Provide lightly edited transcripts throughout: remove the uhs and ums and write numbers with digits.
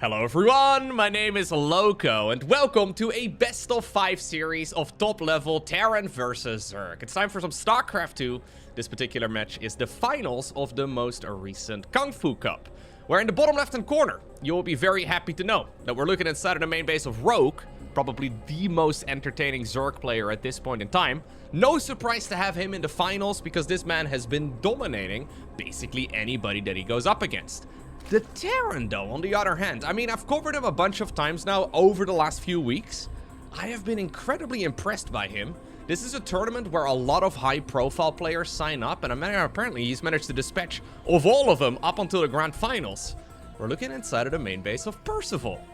Hello everyone, my name is Lowko, and welcome to a best of 5 series of top-level Terran versus Zerg. It's time for some StarCraft 2. This particular match is the finals of the most recent Kung Fu Cup, where in the bottom left-hand corner, you will be very happy to know that we're looking inside of the main base of Rogue, probably the most entertaining Zerg player at this point in time. No surprise to have him in the finals, because this man has been dominating basically anybody that he goes up against. The Terran, though, on the other hand, I mean, I've covered him a bunch of times now over the last few weeks. I have been incredibly impressed by him. This is a tournament where a lot of high-profile players sign up, and apparently he's managed to dispatch of all of them up until the grand finals. We're looking inside of the main base of Percival.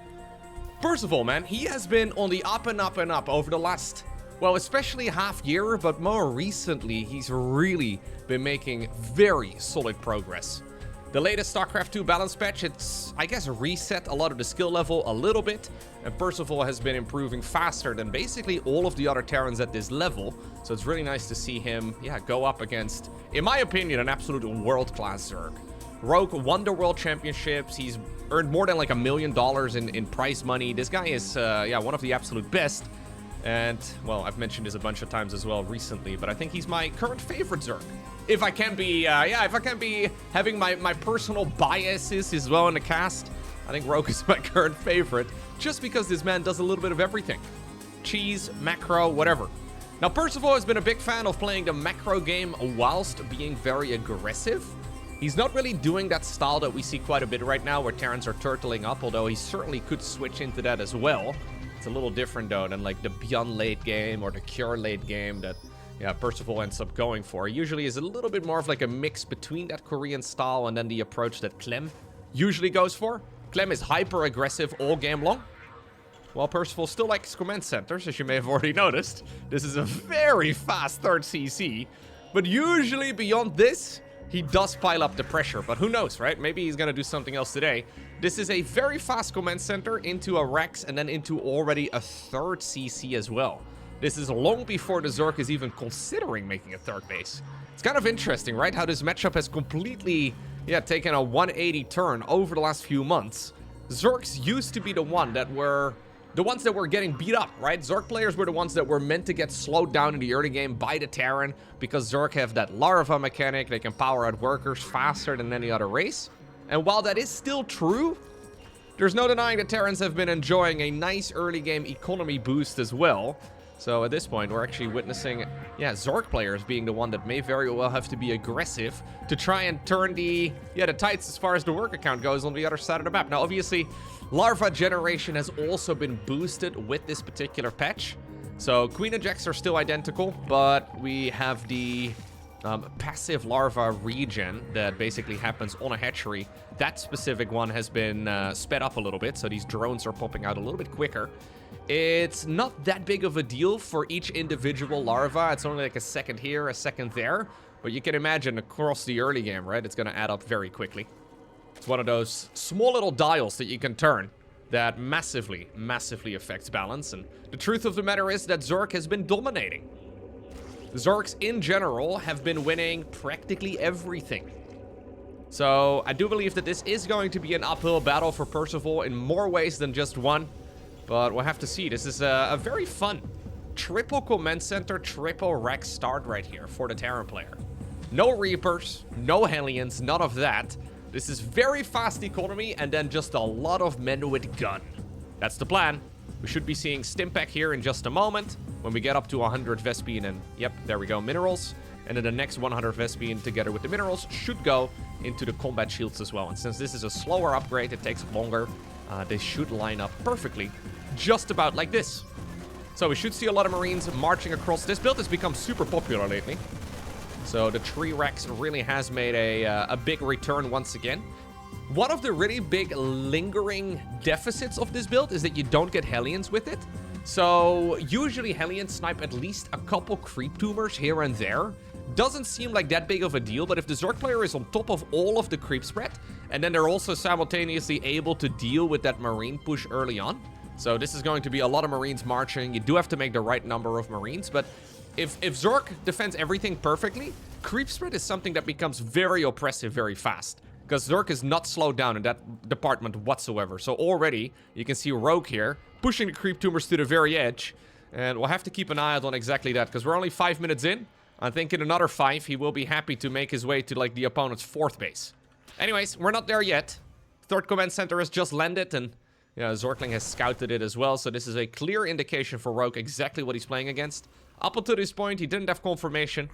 Percival, man, he has been on the up and up and up over the last, well, especially half year, but more recently, he's really been making very solid progress. The latest StarCraft 2 balance patch, it's, I guess, reset a lot of the skill level a little bit, and Percival has been improving faster than basically all of the other Terrans at this level, so it's really nice to see him, go up against, in my opinion, an absolute world-class Zerg. Rogue won the World Championships, he's earned more than like $1 million in prize money. This guy is, one of the absolute best, and, well, I've mentioned this a bunch of times as well recently, but I think he's my current favorite Zerg. If I can be, if I can be having my personal biases as well in the cast, I think Rogue is my current favorite, just because this man does a little bit of everything. Cheese, macro, whatever. Now, Percival has been a big fan of playing the macro game whilst being very aggressive. He's not really doing that style that we see quite a bit right now, where Terrans are turtling up, although he certainly could switch into that as well. It's a little different, though, than like the Beyond late game or the Cure late game that Percival ends up going for. He usually is a little bit more of like a mix between that Korean style and then the approach that Clem usually goes for. Clem is hyper-aggressive all game long, while Percival still likes command centers, as you may have already noticed. This is a very fast third CC, but usually beyond this, he does pile up the pressure, but who knows, right? Maybe he's gonna do something else today. This is a very fast command center into a Rex and then into already a third CC as well. This is long before the Zerg is even considering making a third base. It's kind of interesting, right? How this matchup has completely, taken a 180 turn over the last few months. Zergs used to be the ones that were getting beat up, right? Zerg players were the ones that were meant to get slowed down in the early game by the Terran, because Zerg have that larva mechanic. They can power out workers faster than any other race. And while that is still true, there's no denying that Terrans have been enjoying a nice early game economy boost as well. So at this point, we're actually witnessing, Zerg players being the one that may very well have to be aggressive to try and turn the tides as far as the work account goes on the other side of the map. Now, obviously, larva generation has also been boosted with this particular patch. So queen ejects are still identical, but we have the passive larva regen that basically happens on a hatchery. That specific one has been sped up a little bit, so these drones are popping out a little bit quicker. It's not that big of a deal for each individual larva. It's only like a second here, a second there. But you can imagine across the early game, right? It's going to add up very quickly. It's one of those small little dials that you can turn that massively, massively affects balance. And the truth of the matter is that Zerg has been dominating. Zergs in general have been winning practically everything. So I do believe that this is going to be an uphill battle for Percival in more ways than just one. But we'll have to see. This is a very fun triple command center, triple Rex start right here for the Terran player. No Reapers, no Hellions, none of that. This is very fast economy and then just a lot of men with gun. That's the plan. We should be seeing Stimpack here in just a moment when we get up to 100 Vespene and, yep, there we go, minerals. And then the next 100 Vespene together with the minerals should go into the combat shields as well. And since this is a slower upgrade, it takes longer. They should line up perfectly, just about like this. So we should see a lot of Marines marching across. This build has become super popular lately. So the Tree Rex really has made a big return once again. One of the really big lingering deficits of this build is that you don't get Hellions with it. So usually Hellions snipe at least a couple creep tumors here and there. Doesn't seem like that big of a deal, but if the Zerg player is on top of all of the creep spread, and then they're also simultaneously able to deal with that Marine push early on. So this is going to be a lot of Marines marching. You do have to make the right number of Marines, but if Zerg defends everything perfectly, creep spread is something that becomes very oppressive very fast. because Zerg is not slowed down in that department whatsoever. So already, you can see Rogue here, pushing the creep tumors to the very edge. And we'll have to keep an eye out on exactly that, because we're only 5 minutes in. I think in another 5, he will be happy to make his way to, like, the opponent's 4th base. Anyways, we're not there yet. 3rd command center has just landed, and yeah, Zorkling has scouted it as well. So this is a clear indication for Rogue exactly what he's playing against. Up until this point, he didn't have confirmation,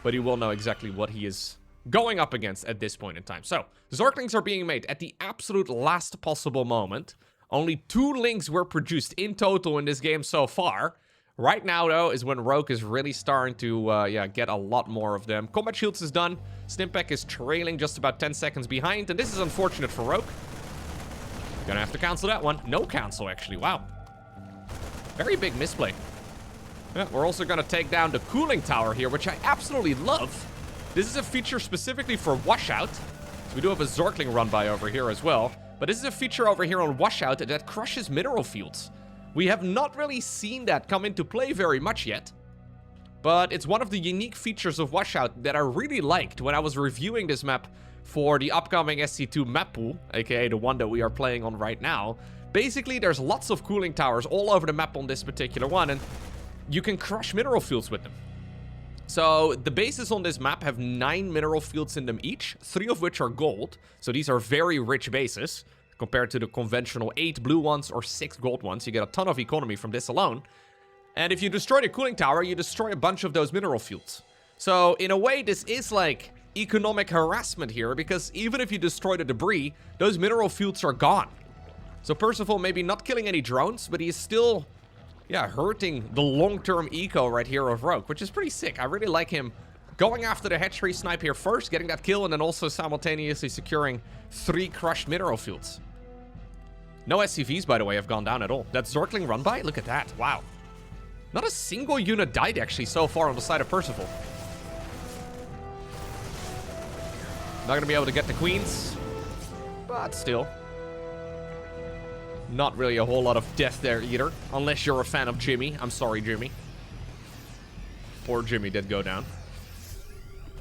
but he will know exactly what he is going up against at this point in time. So, Zorklings are being made at the absolute last possible moment. Only 2 links were produced in total in this game so far. Right now, though, is when Rogue is really starting to, get a lot more of them. Combat Shields is done. Stimpak is trailing just about 10 seconds behind, and this is unfortunate for Rogue. Gonna have to cancel that one. No cancel, actually. Wow. Very big misplay. Yeah, we're also gonna take down the cooling tower here, which I absolutely love. This is a feature specifically for Washout. So we do have a Zorkling run by over here as well. But this is a feature over here on Washout that crushes mineral fields. We have not really seen that come into play very much yet. But it's one of the unique features of Washout that I really liked when I was reviewing this map for the upcoming SC2 map pool, aka the one that we are playing on right now. Basically, there's lots of cooling towers all over the map on this particular one, and you can crush mineral fields with them. So, the bases on this map have 9 mineral fields in them each, 3 of which are gold. So these are very rich bases, compared to the conventional 8 blue ones or 6 gold ones. You get a ton of economy from this alone. And if you destroy the cooling tower, you destroy a bunch of those mineral fields. So, in a way, this is like economic harassment here, because even if you destroy the debris, those mineral fields are gone. So Percival maybe not killing any drones, but he is still, yeah, hurting the long-term eco right here of Rogue, which is pretty sick. I really like him going after the hatchery snipe here first, getting that kill, and then also simultaneously securing 3 crushed mineral fields. No SCVs, by the way, have gone down at all. That Zorkling run by? Look at that. Wow. Not a single unit died, actually, so far on the side of Percival. Not going to be able to get the queens, but still. Not really a whole lot of death there either, unless you're a fan of Jimmy. I'm sorry, Jimmy. Poor Jimmy did go down.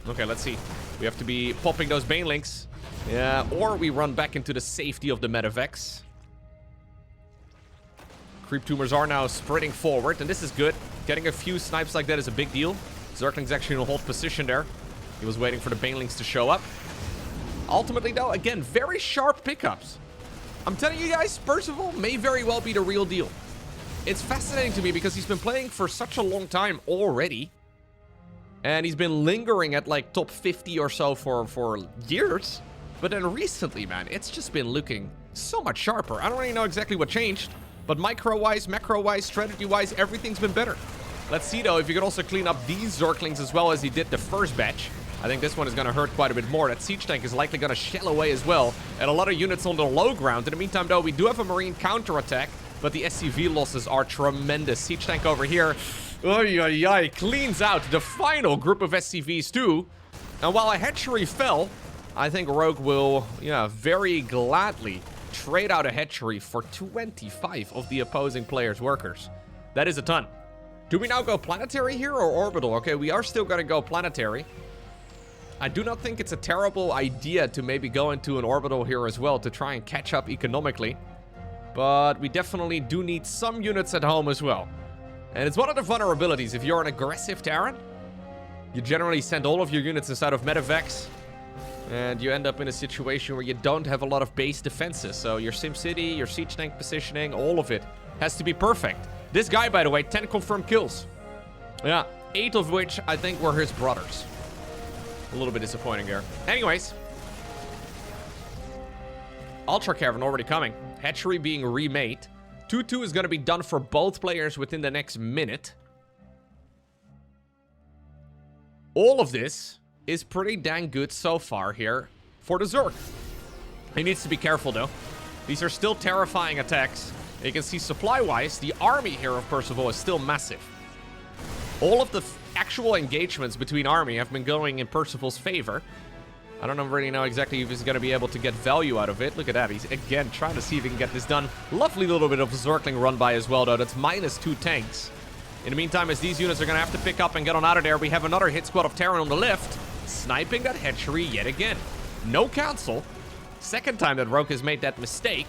Okay, let's see. We have to be popping those Banelings. Yeah, or we run back into the safety of the Medivacs. Creep tumors are now spreading forward, and this is good. Getting a few snipes like that is a big deal. Zerkling's actually in a hold position there. He was waiting for the Banelings to show up. Ultimately, though, again, very sharp pickups. I'm telling you guys, Percival may very well be the real deal. It's fascinating to me because he's been playing for such a long time already. And he's been lingering at like top 50 or so for years. But then recently, man, it's just been looking so much sharper. I don't really know exactly what changed. But micro-wise, macro-wise, strategy-wise, everything's been better. Let's see, though, if you could also clean up these Zerklings as well as he did the first batch. I think this one is going to hurt quite a bit more. That siege tank is likely going to shell away as well. And a lot of units on the low ground. In the meantime, though, we do have a marine counterattack. But the SCV losses are tremendous. Siege tank over here. Oy, oy, oy, cleans out the final group of SCVs, too. And while a hatchery fell, I think Rogue will, yeah, very gladly trade out a hatchery for 25 of the opposing player's workers. That is a ton. Do we now go planetary here or orbital? Okay, we are still going to go planetary. I do not think it's a terrible idea to maybe go into an orbital here as well to try and catch up economically. But we definitely do need some units at home as well. And it's one of the vulnerabilities. If you're an aggressive Terran, you generally send all of your units inside of Medivacs. And you end up in a situation where you don't have a lot of base defenses. So your SimCity, your siege tank positioning, all of it has to be perfect. This guy, by the way, 10 confirmed kills. Yeah, 8 of which I think were his brothers. A little bit disappointing there. Anyways. Ultra Cavern already coming. Hatchery being remade. 2-2 is going to be done for both players within the next minute. All of this is pretty dang good so far here for the Zerg. He needs to be careful, though. These are still terrifying attacks. You can see supply-wise, the army here of Percival is still massive. All of the actual engagements between army have been going in Percival's favor. I don't really know exactly if he's going to be able to get value out of it. Look at that. He's, again, trying to see if he can get this done. Lovely little bit of Zerkling run by as well, though. That's -2 tanks. In the meantime, as these units are going to have to pick up and get on out of there, we have another hit squad of Terran on the left, sniping that hatchery yet again. No cancel. Second time that Rogue has made that mistake.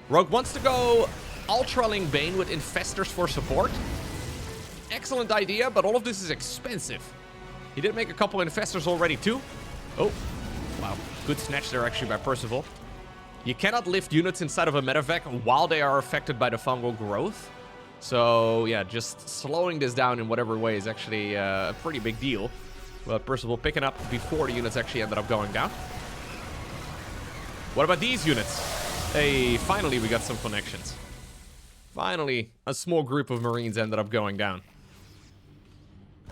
Rogue wants to go Ultraling Bane with Infestors for support. Excellent idea, but all of this is expensive. He did make a couple Infestors already too. Oh, wow. Good snatch there actually by Percival. You cannot lift units inside of a medevac while they are affected by the fungal growth. So, yeah, just slowing this down in whatever way is actually a pretty big deal. But Percival picking up before the units actually ended up going down. What about these units? Hey, finally we got some connections. Finally, a small group of Marines ended up going down.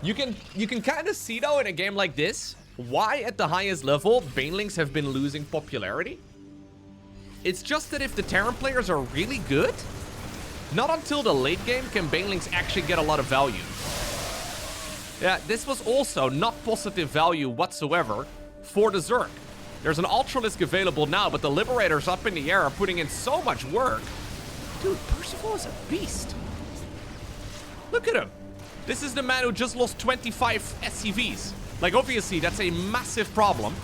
You can kind of see, though, in a game like this, why at the highest level, Banelings have been losing popularity. It's just that if the Terran players are really good, not until the late game can Banelings actually get a lot of value. Yeah, this was also not positive value whatsoever for the Zerg. There's an Ultralisk available now, but the Liberators up in the air are putting in so much work. Dude, Percival is a beast. Look at him. This is the man who just lost 25 SCVs. Like, obviously, that's a massive problem.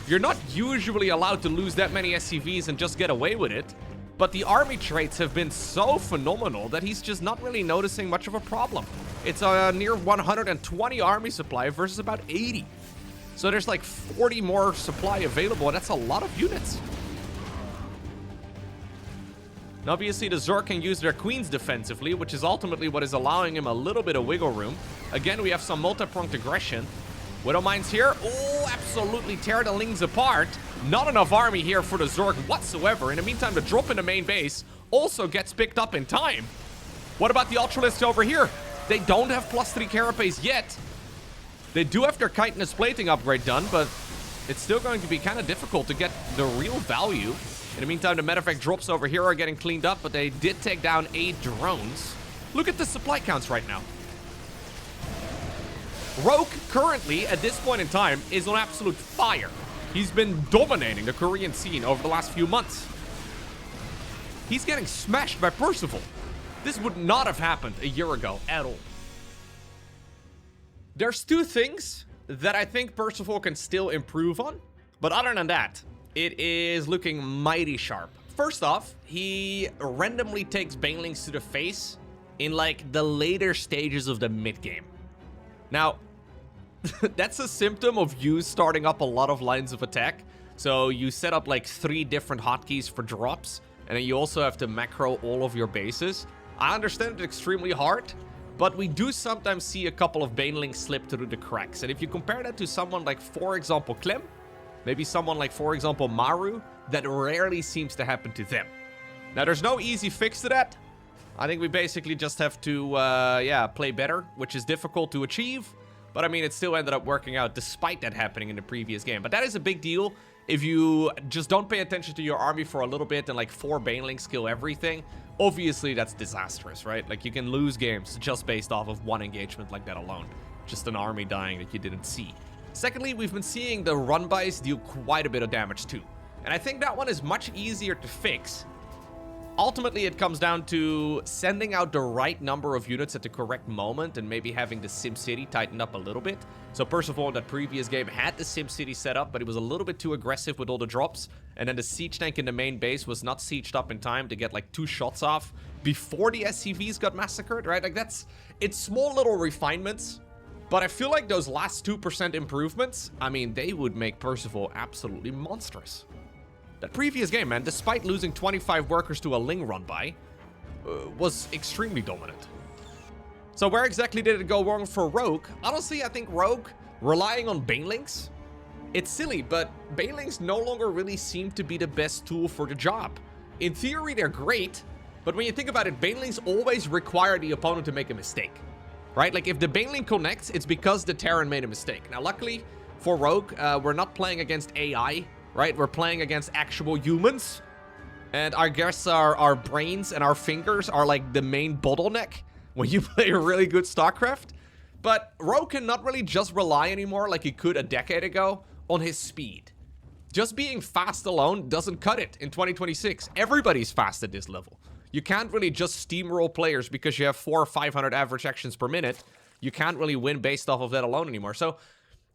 You're not usually allowed to lose that many SCVs and just get away with it. But the army traits have been so phenomenal that he's just not really noticing much of a problem. It's a near 120 army supply versus about 80. So there's like 40 more supply available, and that's a lot of units. And obviously, the Zerg can use their queens defensively, which is ultimately what is allowing him a little bit of wiggle room. Again, we have some multi-pronged aggression. Widow Mines here. Oh, absolutely tear the Lings apart. Not enough army here for the Zerg whatsoever. In the meantime, the drop in the main base also gets picked up in time. What about the Ultralisks over here? They don't have +3 carapace yet. They do have their chitinous plating upgrade done, but it's still going to be kind of difficult to get the real value. In the meantime, the medevac drops over here are getting cleaned up, but they did take down 8 drones. Look at the supply counts right now. Rogue, currently, at this point in time, is on absolute fire. He's been dominating the Korean scene over the last few months. He's getting smashed by Percival. This would not have happened a year ago at all. There's 2 things that I think Percival can still improve on. But other than that, it is looking mighty sharp. First off, he randomly takes Banelings to the face in like the later stages of the mid-game. Now, that's a symptom of you starting up a lot of lines of attack. So you set up like 3 different hotkeys for drops, and then you also have to macro all of your bases. I understand it's extremely hard, but we do sometimes see a couple of Banelings slip through the cracks. And if you compare that to someone like, for example, Clem, maybe someone like, for example, Maru, that rarely seems to happen to them. Now, there's no easy fix to that. I think we basically just have to, play better, which is difficult to achieve. But, I mean, it still ended up working out despite that happening in the previous game. But that is a big deal. If you just don't pay attention to your army for a little bit and, like, 4 Banelings kill everything, obviously that's disastrous, right? Like, you can lose games just based off of 1 engagement like that alone. Just an army dying that you didn't see. Secondly, we've been seeing the run-bys deal quite a bit of damage too. And I think that one is much easier to fix. Ultimately, it comes down to sending out the right number of units at the correct moment and maybe having the SimCity tightened up a little bit. So Percival in that previous game had the SimCity set up, but it was a little bit too aggressive with all the drops. And then the siege tank in the main base was not sieged up in time to get like 2 shots off before the SCVs got massacred, right? Like it's small little refinements. But I feel like those last 2% improvements, I mean, they would make Percival absolutely monstrous. That previous game, man, despite losing 25 workers to a Ling run-by, was extremely dominant. So where exactly did it go wrong for Rogue? Honestly, I think Rogue, relying on Banelings, it's silly, but Banelings no longer really seem to be the best tool for the job. In theory, they're great, but when you think about it, Banelings always require the opponent to make a mistake. Right? Like, if the Baneling connects, it's because the Terran made a mistake. Now, luckily for Rogue, we're not playing against AI, right? We're playing against actual humans. And I guess our brains and our fingers are, like, the main bottleneck when you play really good StarCraft. But Rogue cannot really just rely anymore, like he could a decade ago, on his speed. Just being fast alone doesn't cut it in 2026. Everybody's fast at this level. You can't really just steamroll players because you have 400 or 500 average actions per minute. You can't really win based off of that alone anymore. So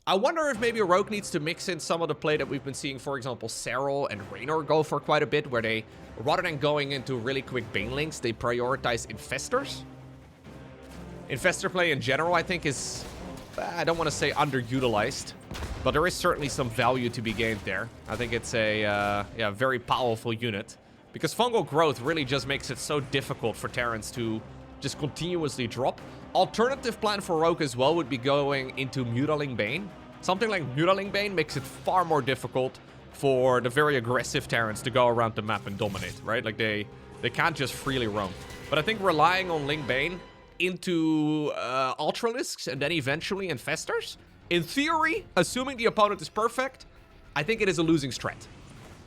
I wonder if maybe Rogue needs to mix in some of the play that we've been seeing, for example, Serral and Raynor go for quite a bit, where they, rather than going into really quick banelings, they prioritize Infestors. Infestor play in general, I think, is, I don't want to say underutilized, but there is certainly some value to be gained there. I think it's a yeah, very powerful unit, because fungal growth really just makes it so difficult for Terrans to just continuously drop. Alternative plan for Rogue as well would be going into Mutaling Bane. Something like Mutaling Bane makes it far more difficult for the very aggressive Terrans to go around the map and dominate, right? Like, they can't just freely roam. But I think relying on Ling Bane into Ultralisks and then eventually Infestors, in theory, assuming the opponent is perfect, I think it is a losing strat.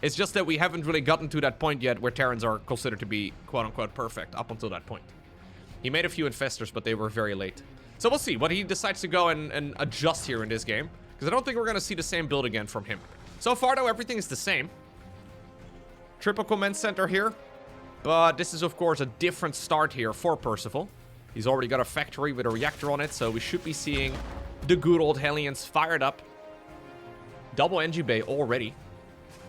It's just that we haven't really gotten to that point yet where Terrans are considered to be quote-unquote perfect up until that point. He made a few Infestors, but they were very late. So we'll see what he decides to go and adjust here in this game, because I don't think we're going to see the same build again from him. So far, though, everything is the same. Triple Command Center here, but this is, of course, a different start here for Percival. He's already got a factory with a reactor on it, so we should be seeing the good old Hellions fired up. Double NG Bay already.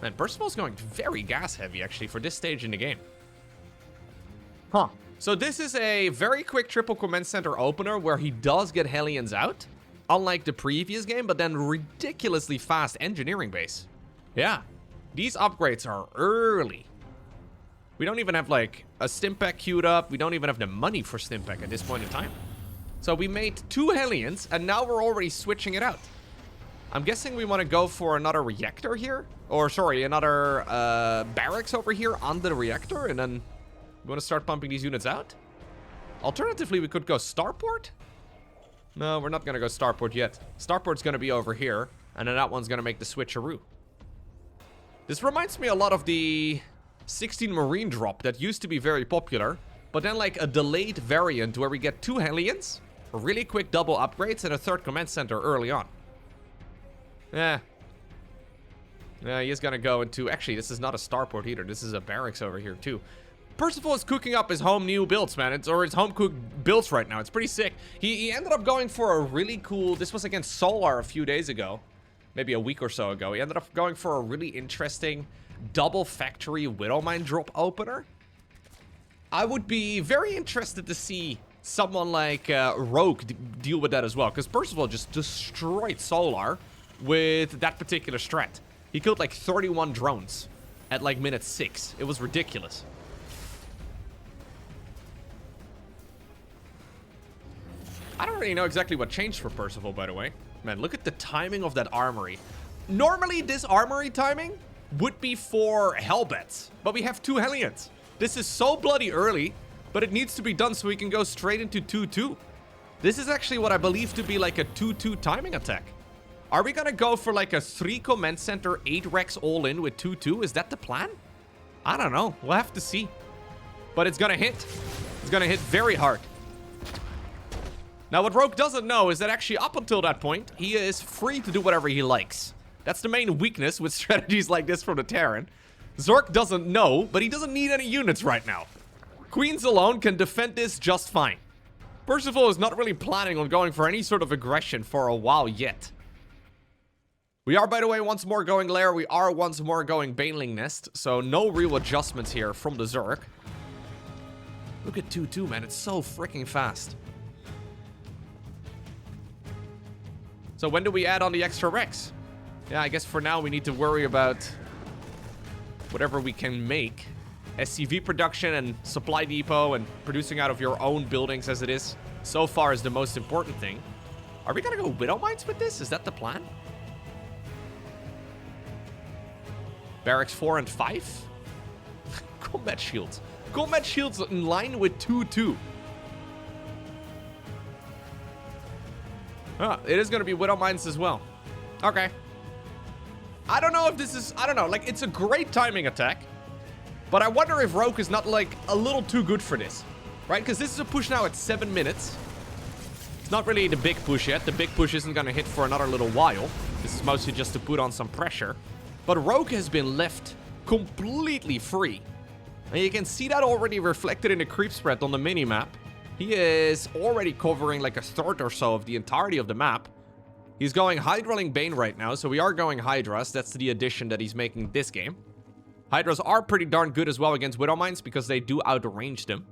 Man, Percival's going very gas-heavy, actually, for this stage in the game. Huh. So this is a very quick Triple Command Center opener where he does get Hellions out, unlike the previous game, but then ridiculously fast engineering base. Yeah, these upgrades are early. We don't even have, like, a Stimpack queued up. We don't even have the money for Stimpack at this point in time. So we made 2 Hellions, and now we're already switching it out. I'm guessing we want to go for another reactor here. Or, sorry, another barracks over here on the reactor, and then we want to start pumping these units out? Alternatively, we could go Starport? No, we're not going to go Starport yet. Starport's going to be over here, and then that one's going to make the switcheroo. This reminds me a lot of the 16 Marine drop that used to be very popular, but then like a delayed variant where we get 2 Hellions, really quick double upgrades, and a 3rd command center early on. Yeah, he's going to go into... Actually, this is not a Starport either. This is a barracks over here, too. Percival is cooking up his home new builds, man. Or his home cooked builds right now. It's pretty sick. He ended up going for a really cool... This was against Solar a few days ago. Maybe a week or so ago. He ended up going for a really interesting double factory Widowmine drop opener. I would be very interested to see someone like Rogue deal with that as well. Because Percival just destroyed Solar with that particular strat. He killed like 31 drones at like minute 6. It was ridiculous. I don't really know exactly what changed for Percival, by the way. Man, look at the timing of that armory. Normally, this armory timing would be for Hellbats, but we have 2 Hellions. This is so bloody early, but it needs to be done so we can go straight into 2-2. This is actually what I believe to be like a 2-2 timing attack. Are we gonna go for like a 3 command center, 8 Rex all in with 2-2? Is that the plan? I don't know. We'll have to see. But it's gonna hit. It's gonna hit very hard. Now, what Rogue doesn't know is that actually up until that point, he is free to do whatever he likes. That's the main weakness with strategies like this from the Terran. Zork doesn't know, but he doesn't need any units right now. Queens alone can defend this just fine. Percival is not really planning on going for any sort of aggression for a while yet. We are, by the way, once more going Lair. We are once more going Baneling Nest, so no real adjustments here from the Zerg. Look at 2-2, man. It's so freaking fast. So when do we add on the extra Rex? Yeah, I guess for now we need to worry about whatever we can make. SCV production and supply depot and producing out of your own buildings as it is so far is the most important thing. Are we gonna go Widow Mines with this? Is that the plan? Barracks 4 and 5? Combat shields. Combat shields in line with 2-2. It is going to be Widow Mines as well. Okay. I don't know if this is... I don't know. Like, it's a great timing attack. But I wonder if Rogue is not, like, a little too good for this. Right? Because this is a push now at 7 minutes. It's not really the big push yet. The big push isn't going to hit for another little while. This is mostly just to put on some pressure. But Rogue has been left completely free. And you can see that already reflected in the creep spread on the minimap. He is already covering like a third or so of the entirety of the map. He's going Hydraling Bane right now, so we are going Hydras. That's the addition that he's making this game. Hydras are pretty darn good as well against Widow Mines because they do outrange them.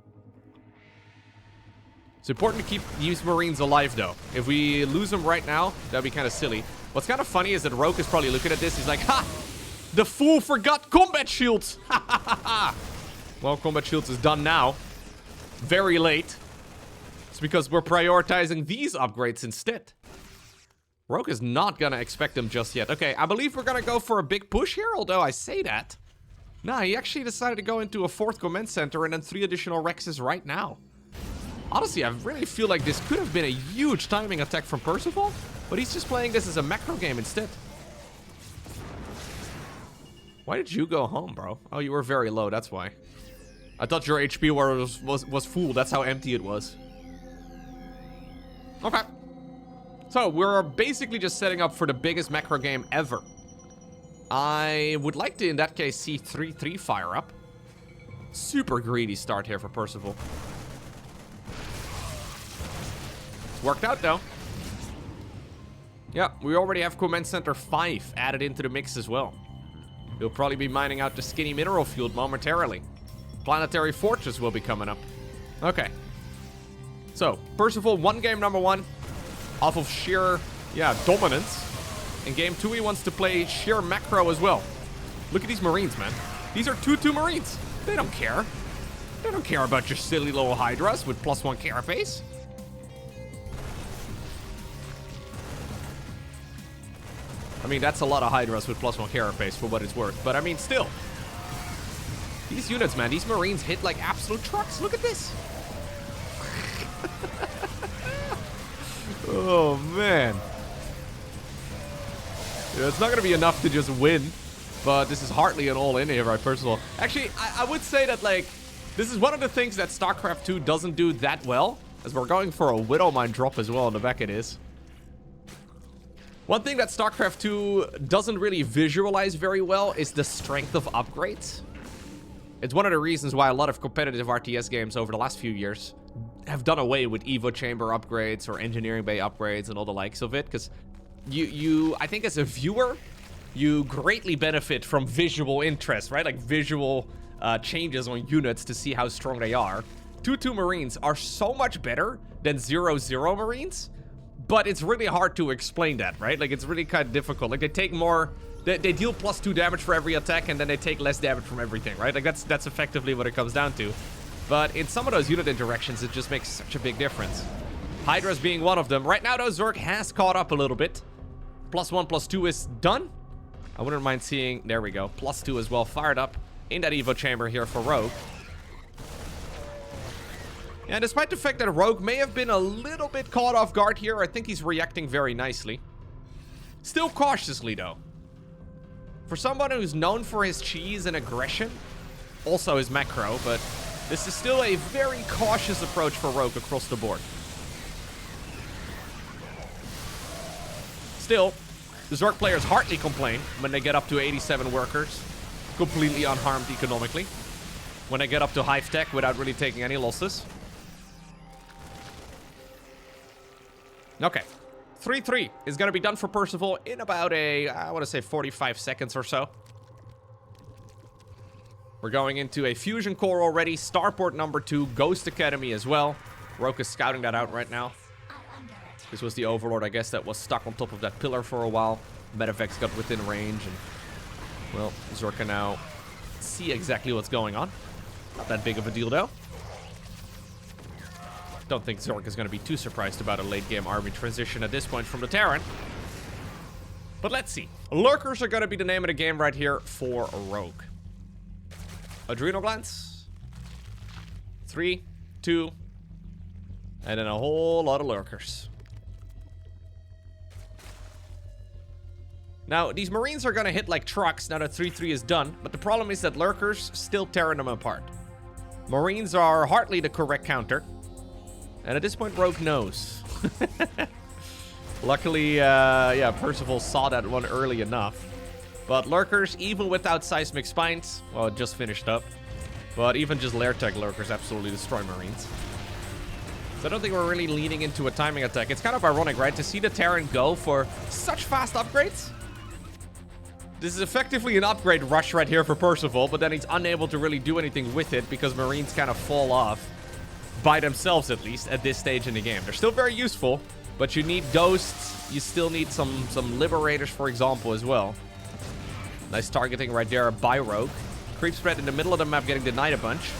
It's important to keep these Marines alive, though. If we lose them right now, that'd be kind of silly. What's kind of funny is that Rogue is probably looking at this. He's like, ha! The fool forgot combat shields! Ha ha ha ha! Well, combat shields is done now. Very late. It's because we're prioritizing these upgrades instead. Rogue is not gonna expect them just yet. Okay, I believe we're gonna go for a big push here, although I say that. Nah, he actually decided to go into a 4th command center and then 3 additional Rexes right now. Honestly, I really feel like this could have been a huge timing attack from Percival, but he's just playing this as a macro game instead. Why did you go home, bro? Oh, you were very low, that's why. I thought your HP was full, that's how empty it was. Okay. So, we're basically just setting up for the biggest macro game ever. I would like to, in that case, see 3-3 fire up. Super greedy start here for Percival. Worked out, though. Yeah, we already have Command Center 5 added into the mix as well. We'll probably be mining out the skinny mineral field momentarily. Planetary Fortress will be coming up. Okay. So, Percival won game number 1 off of sheer, dominance. In game 2, he wants to play sheer macro as well. Look at these Marines, man. These are 2-2 Marines. They don't care. They don't care about your silly little Hydras with +1 carapace. I mean, that's a lot of Hydras with +1 carapace for what it's worth. But I mean, still. These units, man, these Marines hit like absolute trucks. Look at this. Oh, man. Yeah, it's not going to be enough to just win. But this is hardly an all-in here, right, Percival? Actually, I would say that, like, this is one of the things that StarCraft 2 doesn't do that well. As we're going for a Widow Mine drop as well on the back it is. One thing that StarCraft 2 doesn't really visualize very well is the strength of upgrades. It's one of the reasons why a lot of competitive RTS games over the last few years have done away with Evo Chamber upgrades or Engineering Bay upgrades and all the likes of it. Because I think as a viewer, you greatly benefit from visual interest, right? Like visual changes on units to see how strong they are. 2-2 Marines are so much better than 0-0 Marines. But it's really hard to explain that, right? Like, it's really kind of difficult. Like, they take more... They deal +2 damage for every attack, and then they take less damage from everything, right? Like, that's effectively what it comes down to. But in some of those unit interactions, it just makes such a big difference. Hydras being one of them. Right now, though, Zerg has caught up a little bit. +1, +2 is done. I wouldn't mind seeing... There we go. +2 as well, fired up in that Evo Chamber here for Rogue. And despite the fact that Rogue may have been a little bit caught off guard here, I think he's reacting very nicely. Still cautiously, though. For someone who's known for his cheese and aggression, also his macro, but this is still a very cautious approach for Rogue across the board. Still, the Zerg players hardly complain when they get up to 87 workers, completely unharmed economically. When they get up to Hive Tech without really taking any losses. Okay, 3-3 is going to be done for Percival in about I want to say 45 seconds or so. We're going into a Fusion Core already, Starport number 2, Ghost Academy as well. Rogue is scouting that out right now. This was the Overlord, I guess, that was stuck on top of that pillar for a while. Medivacs got within range, and, well, Zerg can now see exactly what's going on. Not that big of a deal, though. Don't think Zerg is going to be too surprised about a late-game army transition at this point from the Terran. But let's see. Lurkers are going to be the name of the game right here for Rogue. Adrenal Glands. 3, 2, and then a whole lot of Lurkers. Now, these Marines are going to hit like trucks now that 3-3 is done, but the problem is that Lurkers still tearing them apart. Marines are hardly the correct counter. And at this point, Rogue knows. Luckily, yeah, Percival saw that one early enough. But Lurkers, even without Seismic Spines, well, it just finished up. But even just Lair Tech Lurkers absolutely destroy Marines. So I don't think we're really leaning into a timing attack. It's kind of ironic, right? To see the Terran go for such fast upgrades. This is effectively an upgrade rush right here for Percival, but then he's unable to really do anything with it because Marines kind of fall off by themselves, at least, at this stage in the game. They're still very useful, but you need ghosts. You still need some liberators, for example, as well. Nice targeting right there by Rogue. Creep spread in the middle of the map getting denied a bunch.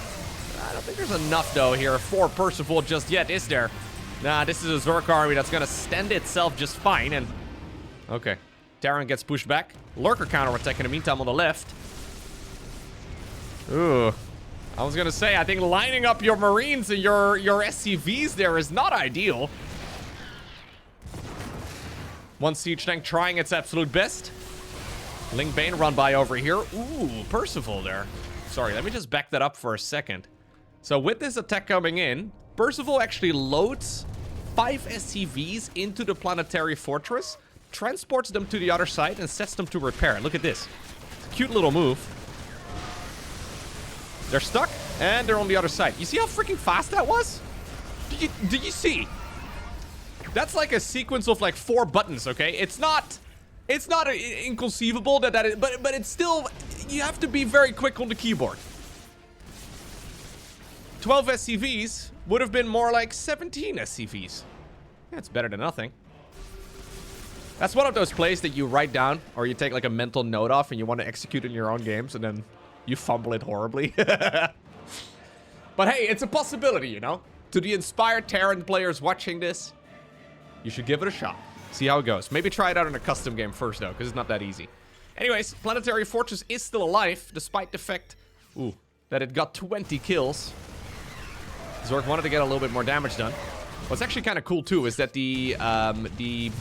I don't think there's enough, though, here for Percival just yet, is there? Nah, this is a Zerg army that's going to stand itself just fine, and... Okay. Terran gets pushed back. Lurker counterattack in the meantime on the left. Ooh. I was going to say, I think lining up your Marines and your SCVs there is not ideal. One siege tank trying its absolute best. Ling Bane run by over here. Ooh, Percival there. Sorry, let me just back that up for a second. So with this attack coming in, Percival actually loads 5 SCVs into the planetary fortress, transports them to the other side, and sets them to repair. Look at this. It's a cute little move. They're stuck, and they're on the other side. You see how freaking fast that was? Did you see? That's like a sequence of like 4 buttons, okay? It's not inconceivable that is, but it's still, you have to be very quick on the keyboard. 12 SCVs would have been more like 17 SCVs. That's better than nothing. That's one of those plays that you write down or you take like a mental note off and you want to execute in your own games and then you fumble it horribly. But hey, it's a possibility, you know? To the inspired Terran players watching this, you should give it a shot. See how it goes. Maybe try it out in a custom game first, though, because it's not that easy. Anyways, Planetary Fortress is still alive, despite the fact that it got 20 kills. Zerg wanted to get a little bit more damage done. What's actually kind of cool, too, is that the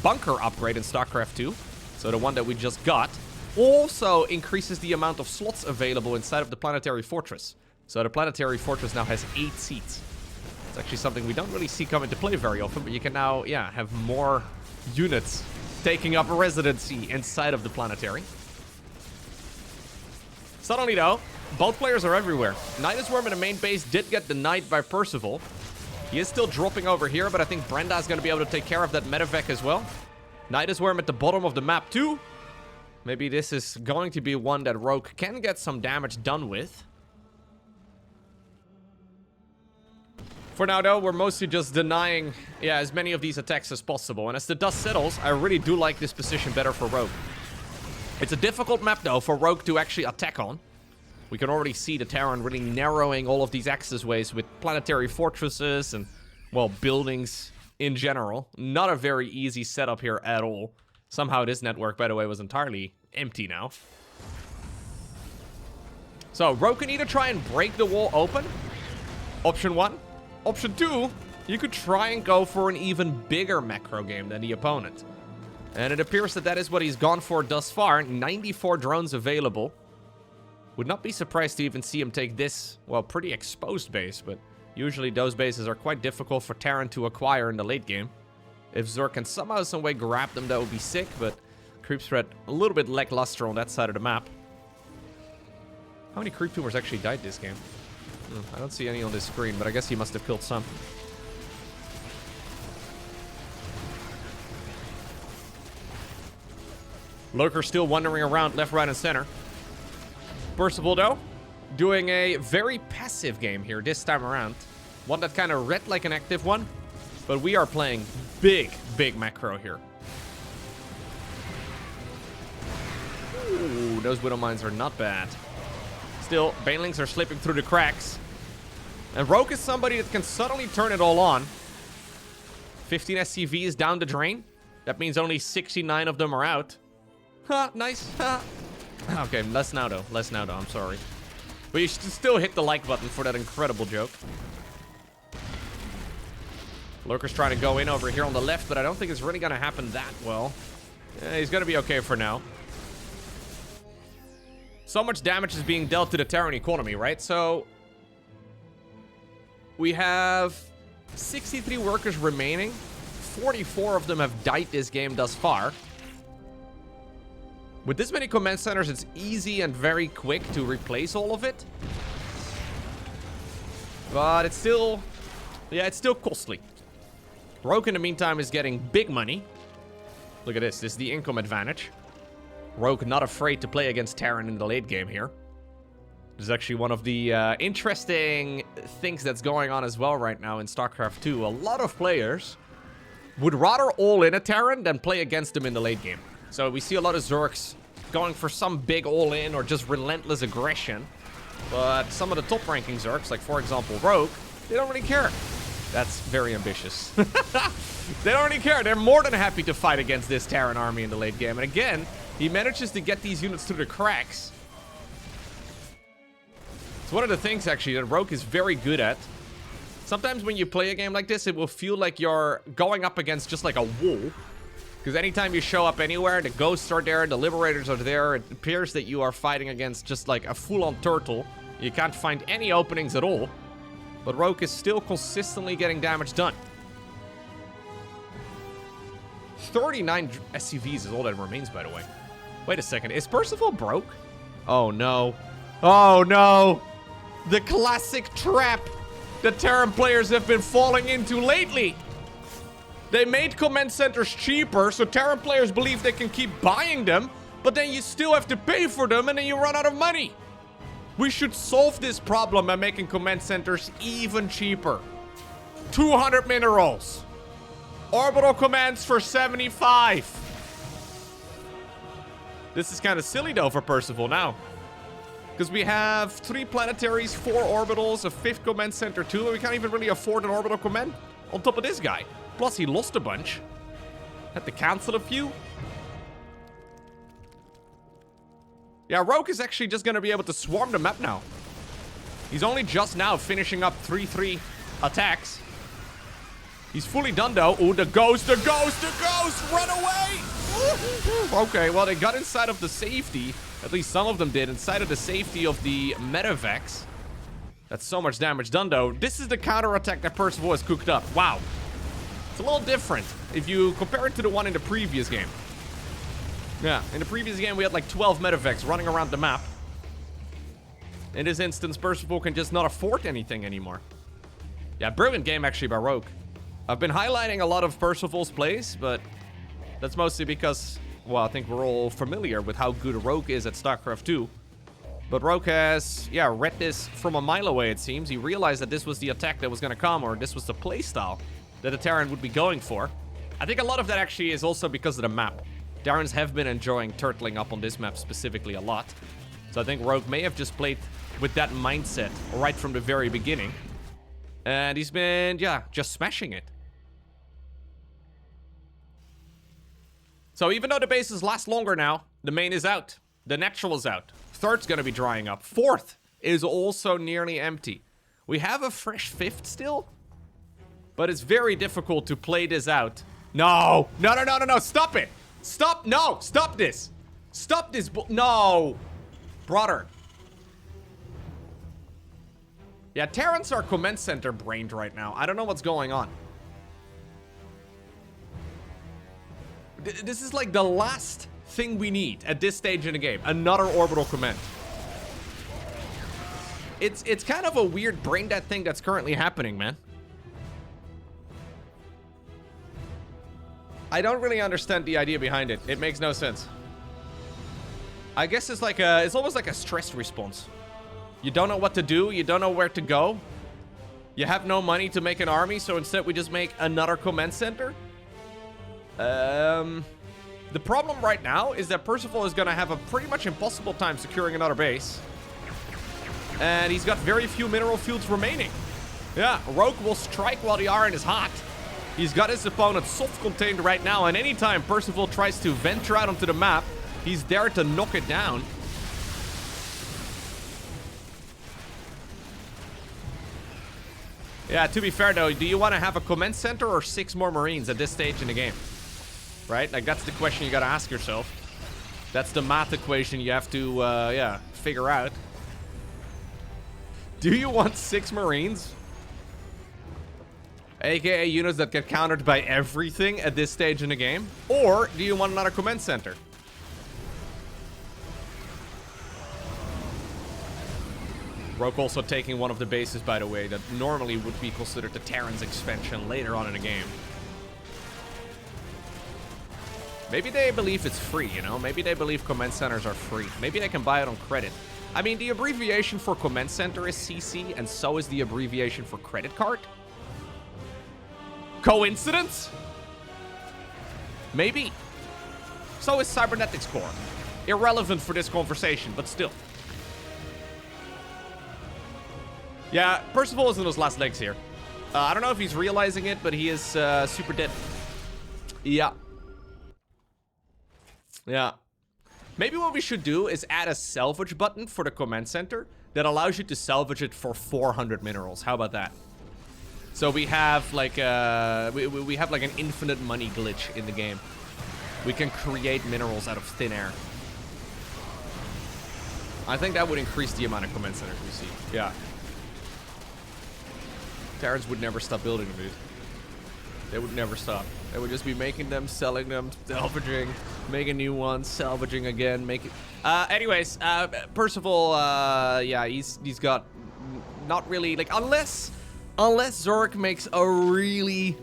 bunker upgrade in StarCraft 2, so the one that we just got, also increases the amount of slots available inside of the Planetary Fortress. So the Planetary Fortress now has 8 seats. It's actually something we don't really see come into play very often, but you can now, yeah, have more units taking up residency inside of the planetary. Suddenly, though, both players are everywhere. Nidus Worm in the main base did get denied by Percival. He is still dropping over here, but I think Brenda is going to be able to take care of that medevac as well. Nidus Worm at the bottom of the map, too. Maybe this is going to be one that Rogue can get some damage done with. For now, though, we're mostly just denying, yeah, as many of these attacks as possible. And as the dust settles, I really do like this position better for Rogue. It's a difficult map, though, for Rogue to actually attack on. We can already see the Terran really narrowing all of these access ways with planetary fortresses and, well, buildings in general. Not a very easy setup here at all. Somehow this network, by the way, was entirely empty now. So, Rogue can either try and break the wall open. Option 1. Option 2, you could try and go for an even bigger macro game than the opponent. And it appears that that is what he's gone for thus far. 94 drones available. Would not be surprised to even see him take this, well, pretty exposed base, but usually those bases are quite difficult for Terran to acquire in the late game. If Zerg can somehow, some way grab them, that would be sick, but creep spread a little bit lackluster on that side of the map. How many creep tumors actually died this game? I don't see any on this screen, but I guess he must have killed some. Lurker still wandering around left, right, and center. Percival, though, doing a very passive game here this time around. One that kind of read like an active one, but we are playing big macro here. Ooh, those Widow Mines are not bad. Still, Banelings are slipping through the cracks. And Rogue is somebody that can suddenly turn it all on. 15 SCVs down the drain. That means only 69 of them are out. Ha, nice. Ha. Okay, less now though. Less now though, I'm sorry. But you should still hit the like button for that incredible joke. Lurker's trying to go in over here on the left, but I don't think it's really going to happen that well. Yeah, he's going to be okay for now. So much damage is being dealt to the Terran economy, right? So we have 63 workers remaining. 44 of them have died this game thus far. With this many command centers, it's easy and very quick to replace all of it. But it's still Yeah, it's still costly. Rogue, in the meantime, is getting big money. Look at this. This is the income advantage. Rogue not afraid to play against Terran in the late game here. This is actually one of the interesting things that's going on as well right now in StarCraft 2. A lot of players would rather all in a Terran than play against them in the late game. So we see a lot of Zergs going for some big all-in or just relentless aggression. But some of the top-ranking Zergs, like for example Rogue, they don't really care. That's very ambitious. They don't really care. They're more than happy to fight against this Terran army in the late game. And again, he manages to get these units through the cracks. It's one of the things, actually, that Rogue is very good at. Sometimes when you play a game like this, it will feel like you're going up against just like a wall. Because anytime you show up anywhere, the ghosts are there, the liberators are there. It appears that you are fighting against just like a full-on turtle. You can't find any openings at all. But Rogue is still consistently getting damage done. 39 SCVs is all that remains, by the way. Wait a second. Is Percival broke? Oh, no. Oh, no. The classic trap that Terran players have been falling into lately. They made command centers cheaper, so Terran players believe they can keep buying them, but then you still have to pay for them, and then you run out of money. We should solve this problem by making command centers even cheaper. 200 minerals. Orbital commands for 75. This is kind of silly, though, for Percival now. Because we have 3 planetaries, 4 orbitals, a 5th command center too, and we can't even really afford an orbital command on top of this guy. Plus, he lost a bunch. Had to cancel a few. Yeah, Rogue is actually just going to be able to swarm the map now. He's only just now finishing up 3-3 attacks. He's fully done, though. Ooh, the ghost, the ghost, the ghost! Run away! Okay, well, they got inside of the safety. At least some of them did. Inside of the safety of the Medevacs. That's so much damage done, though. This is the counterattack that Percival has cooked up. Wow. It's a little different if you compare it to the one in the previous game. Yeah, in the previous game, we had like 12 Medevacs running around the map. In this instance, Percival can just not afford anything anymore. Yeah, brilliant game, actually, by Rogue. I've been highlighting a lot of Percival's plays, but that's mostly because, well, I think we're all familiar with how good Rogue is at StarCraft 2. But Rogue has, yeah, read this from a mile away, it seems. He realized that this was the attack that was going to come, or this was the playstyle that the Terran would be going for. I think a lot of that actually is also because of the map. Terrans have been enjoying turtling up on this map specifically a lot. So I think Rogue may have just played with that mindset right from the very beginning. And he's been, yeah, just smashing it. So even though the bases last longer now, the main is out. The natural is out. Third's gonna be drying up. Fourth is also nearly empty. We have a fresh fifth still, but it's very difficult to play this out. No, no, no, no, no, no, stop it. Stop, no, stop this. Stop this, no. Brother. Yeah, Terrans are command center brained right now. I don't know what's going on. This is like the last thing we need at this stage in the game. Another orbital command. It's kind of a weird brain dead thing that's currently happening, man. I don't really understand the idea behind it. It makes no sense. I guess it's like it's almost like a stress response. You don't know what to do. You don't know where to go. You have no money to make an army, so instead we just make another command center. The problem right now is that Percival is going to have a pretty much impossible time securing another base. And he's got very few mineral fields remaining. Yeah, Rogue will strike while the iron is hot. He's got his opponent soft-contained right now, and anytime Percival tries to venture out onto the map, he's there to knock it down. Yeah, to be fair though, do you want to have a command center or 6 more Marines at this stage in the game? Right? Like, that's the question you gotta ask yourself. That's the math equation you have to, yeah, figure out. Do you want 6 Marines? AKA units that get countered by everything at this stage in the game? Or do you want another command center? Rogue also taking one of the bases, by the way, that normally would be considered the Terran's expansion later on in the game. Maybe they believe it's free, you know? Maybe they believe command centers are free. Maybe they can buy it on credit. I mean, the abbreviation for command center is CC, and so is the abbreviation for credit card. Coincidence? Maybe. So is cybernetics core. Irrelevant for this conversation, but still. Yeah, Percival is in his last legs here. I don't know if he's realizing it, but he is super dead. Yeah. Yeah. Maybe what we should do is add a salvage button for the command center that allows you to salvage it for 400 minerals. How about that? So we have like we have like an infinite money glitch in the game. We can create minerals out of thin air. I think that would increase the amount of command centers we see. Yeah. Terrans would never stop building them, dude. They would never stop. They would just be making them, selling them, salvaging, making new ones, salvaging again, making... anyways, Percival, yeah, he's got not really, like, unless Zerg makes a really...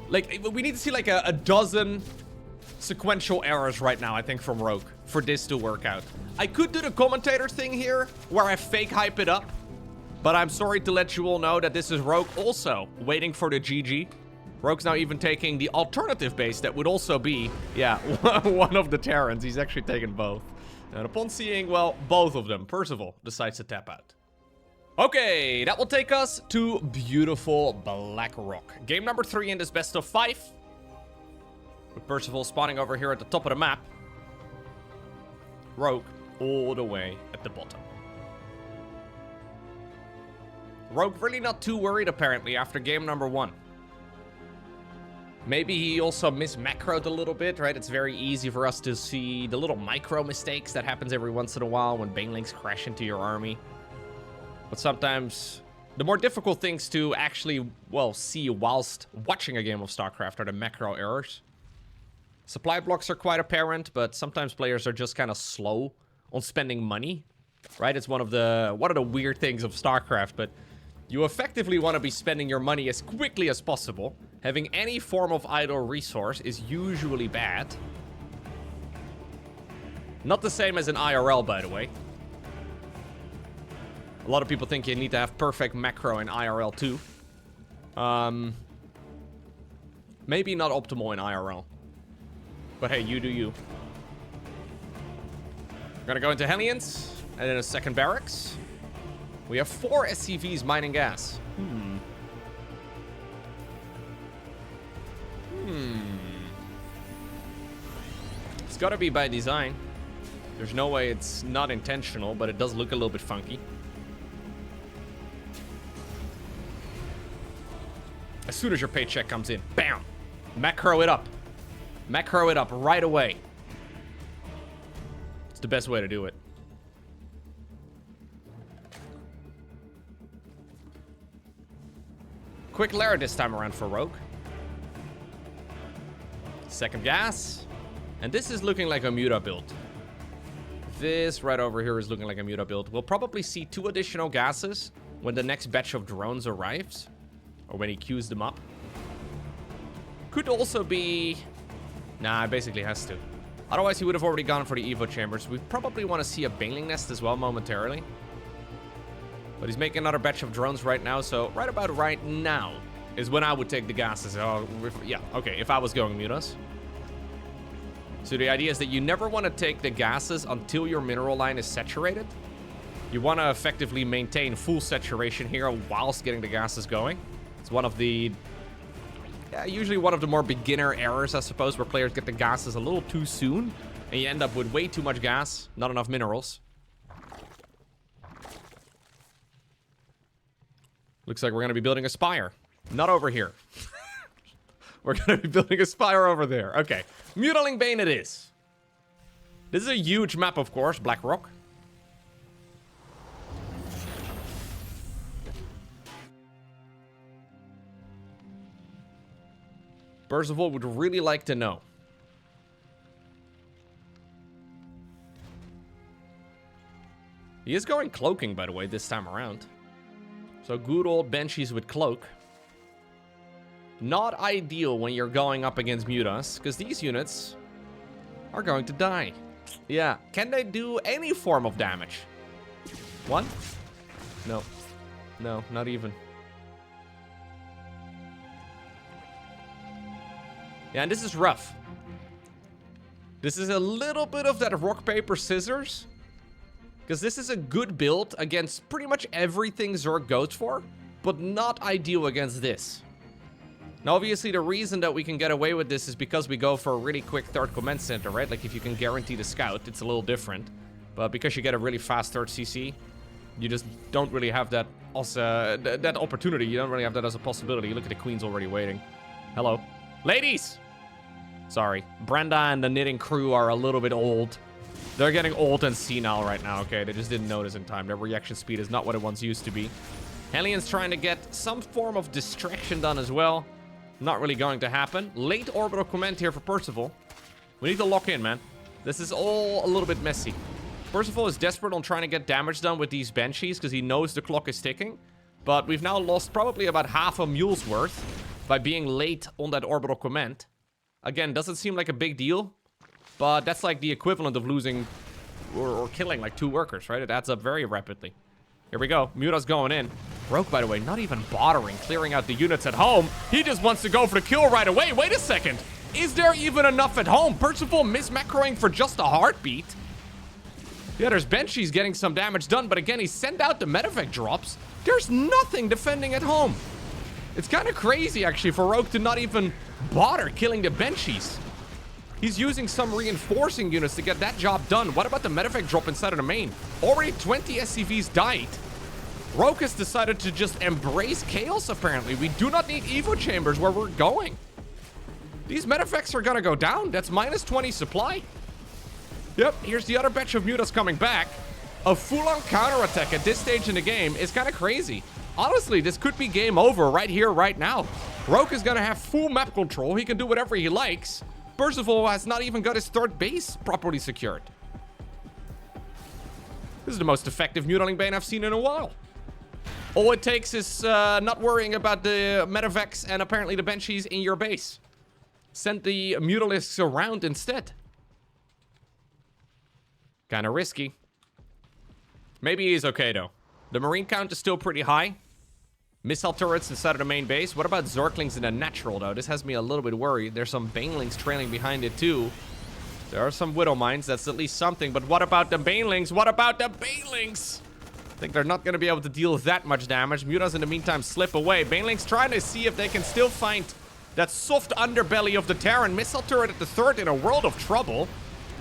Like, we need to see, like, a dozen sequential errors right now, I think, from Rogue for this to work out. I could do the commentator thing here, where I fake hype it up, but I'm sorry to let you all know that this is Rogue also waiting for the GG. Rogue's now even taking the alternative base that would also be, yeah, one of the Terrans. He's actually taken both. And upon seeing, well, both of them, Percival decides to tap out. Okay, that will take us to beautiful Black Rock. Game number 3 in this best of 5. With Percival spawning over here at the top of the map. Rogue all the way at the bottom. Rogue really not too worried, apparently, after game number 1. Maybe he also mismacroed a little bit, right? It's very easy for us to see the little micro mistakes that happens every once in a while when banelings crash into your army. But sometimes the more difficult things to actually, well, see whilst watching a game of StarCraft are the macro errors. Supply blocks are quite apparent, but sometimes players are just kind of slow on spending money, right? It's one of the weird things of StarCraft, but you effectively want to be spending your money as quickly as possible. Having any form of idle resource is usually bad. Not the same as in IRL, by the way. A lot of people think you need to have perfect macro in IRL too. Maybe not optimal in IRL. But hey, you do you. We're gonna go into Hellions, and then a second barracks. We have 4 SCVs mining gas. It's gotta be by design. There's no way it's not intentional, but it does look a little bit funky. As soon as your paycheck comes in, bam! Macro it up. Macro it up right away. It's the best way to do it. Quick lair this time around for Rogue. Second gas. And this is looking like a Muta build. This right over here is looking like a Muta build. We'll probably see 2 additional gases when the next batch of drones arrives. Or when he queues them up. Could also be... Nah, basically has to. Otherwise, he would have already gone for the Evo chambers. We probably want to see a Baneling nest as well momentarily. But he's making another batch of drones right now, so right about right now is when I would take the gases. Oh, yeah, okay, if I was going mutas. So the idea is that you never want to take the gases until your mineral line is saturated. You want to effectively maintain full saturation here whilst getting the gases going. It's one of the... Yeah, usually one of the more beginner errors, I suppose, where players get the gases a little too soon, and you end up with way too much gas, not enough minerals. Looks like we're going to be building a spire. Not over here. We're going to be building a spire over there. Okay. Mutaling Bane it is. This is a huge map, of course. Black Rock. Percival would really like to know. He is going cloaking, by the way, this time around. So good old Banshees with cloak. Not ideal when you're going up against Mutas, because these units are going to die. Yeah, can they do any form of damage? One? No. No, not even. Yeah, and this is rough. This is a little bit of that rock, paper, scissors. Because this is a good build against pretty much everything Zerg goes for, but not ideal against this. Now, obviously, the reason that we can get away with this is because we go for a really quick third command center, right? Like, if you can guarantee the scout, it's a little different. But because you get a really fast third CC, you just don't really have that also that opportunity. You don't really have that as a possibility. Look at the queens already waiting. Hello. Ladies! Sorry. Brenda and the knitting crew are a little bit old. They're getting old and senile right now, okay? They just didn't notice in time. Their reaction speed is not what it once used to be. Hellions trying to get some form of distraction done as well. Not really going to happen. Late orbital command here for Percival. We need to lock in, man. This is all a little bit messy. Percival is desperate on trying to get damage done with these Banshees because he knows the clock is ticking. But we've now lost probably about half a mule's worth by being late on that orbital command. Again, doesn't seem like a big deal, but that's like the equivalent of losing or killing like 2 workers, right? It adds up very rapidly. Here we go. Muta's going in. Rogue, by the way, not even bothering clearing out the units at home. He just wants to go for the kill right away. Wait a second. Is there even enough at home? Percival mismacroing for just a heartbeat. Yeah, there's Banshees getting some damage done, but again, he sent out the medevac drops. There's nothing defending at home. It's kind of crazy, actually, for Rogue to not even bother killing the Banshees. He's using some reinforcing units to get that job done. What about the medevac drop inside of the main? Already 20 SCVs died. Rogue has decided to just embrace chaos, apparently. We do not need Evo chambers where we're going. These medevacs are gonna go down. That's minus 20 supply. Yep, here's the other batch of Mutas coming back. A full-on counterattack at this stage in the game is kind of crazy. Honestly, this could be game over right here, right now. Rogue is gonna have full map control. He can do whatever he likes. Percival has not even got his third base properly secured. This is the most effective Mutaling Bane I've seen in a while. All it takes is not worrying about the medevacs and apparently the Banshees in your base. Send the Mutalisks around instead. Kind of risky. Maybe he's okay, though. The Marine count is still pretty high. Missile turrets inside of the main base. What about Zerglings in the natural, though? This has me a little bit worried. There's some Banelings trailing behind it, too. There are some Widow Mines. That's at least something. But what about the Banelings? What about the Banelings? I think they're not going to be able to deal that much damage. Mutas, in the meantime, slip away. Banelings trying to see if they can still find that soft underbelly of the Terran. Missile turret at the third in a world of trouble.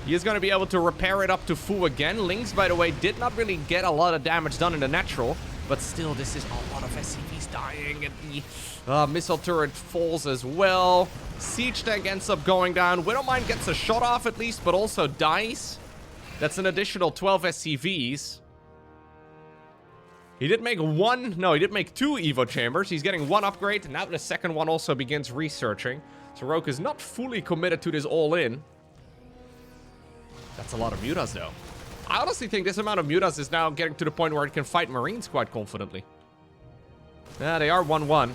He is going to be able to repair it up to full again. Lynx, by the way, did not really get a lot of damage done in the natural. But still, this is a lot of SCVs dying. And the missile turret falls as well. Siege tank ends up going down. Widowmine gets a shot off at least, but also dies. That's an additional 12 SCVs. He did make one... No, he did make 2 Evo chambers. He's getting 1 upgrade. Now the second one also begins researching. So Rogue is not fully committed to this all-in. That's a lot of Mutas, though. I honestly think this amount of Mutas is now getting to the point where it can fight Marines quite confidently. Yeah, they are 1-1.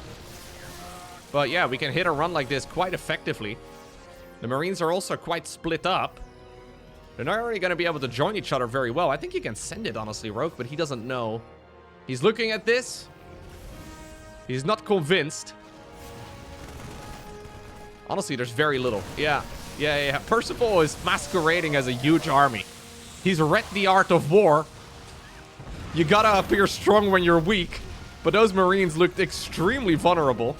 But yeah, we can hit a run like this quite effectively. The Marines are also quite split up. They're not really going to be able to join each other very well. I think he can send it, honestly, Rogue, but he doesn't know. He's looking at this. He's not convinced. Honestly, there's very little. Yeah. Percival is masquerading as a huge army. He's read the art of war. You gotta appear strong when you're weak. But those Marines looked extremely vulnerable.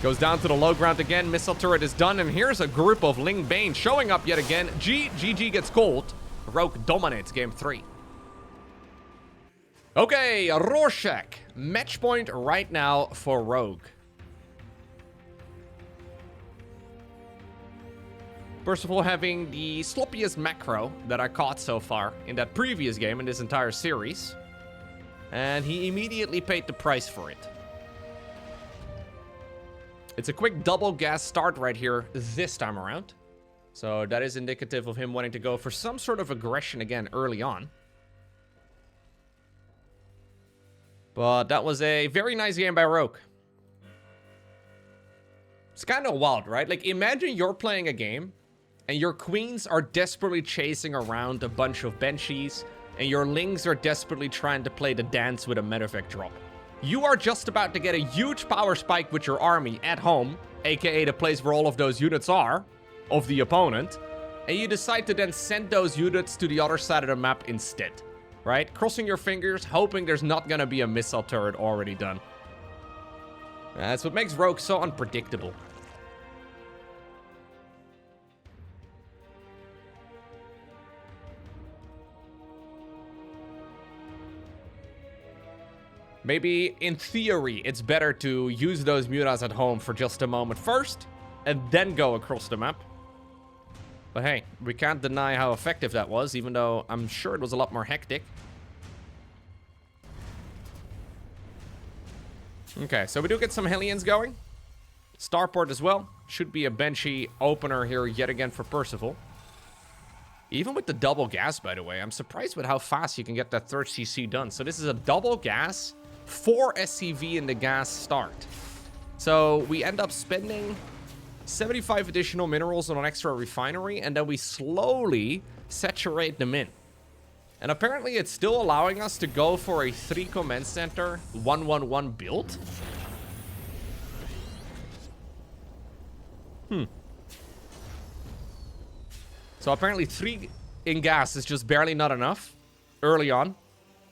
Goes down to the low ground again. Missile turret is done. And here's a group of Ling Bane showing up yet again. GG gets called. Rogue dominates game 3. Okay, Rorschach. Match point right now for Rogue. Percival having the sloppiest macro that I caught so far in that previous game in this entire series. And he immediately paid the price for it. It's a quick double gas start right here this time around. So that is indicative of him wanting to go for some sort of aggression again early on. But that was a very nice game by Rogue. It's kind of wild, right? Like, imagine you're playing a game and your queens are desperately chasing around a bunch of Banshees and your lings are desperately trying to play the dance with a medevac drop. You are just about to get a huge power spike with your army at home, aka the place where all of those units are, of the opponent, and you decide to then send those units to the other side of the map instead, right? Crossing your fingers, hoping there's not gonna be a missile turret already done. That's what makes Rogue so unpredictable. Maybe, in theory, it's better to use those mutas at home for just a moment first, and then go across the map. But hey, we can't deny how effective that was, even though I'm sure it was a lot more hectic. Okay, so we do get some Hellions going. Starport as well. Should be a Banshee opener here yet again for Percival. Even with the double gas, by the way, I'm surprised with how fast you can get that third CC done. So this is a double gas, 4 SCV in the gas start. So we end up spending 75 additional minerals on an extra refinery, and then we slowly saturate them in. And apparently it's still allowing us to go for a 3 command center 1-1-1 build. So apparently 3 in gas is just barely not enough early on.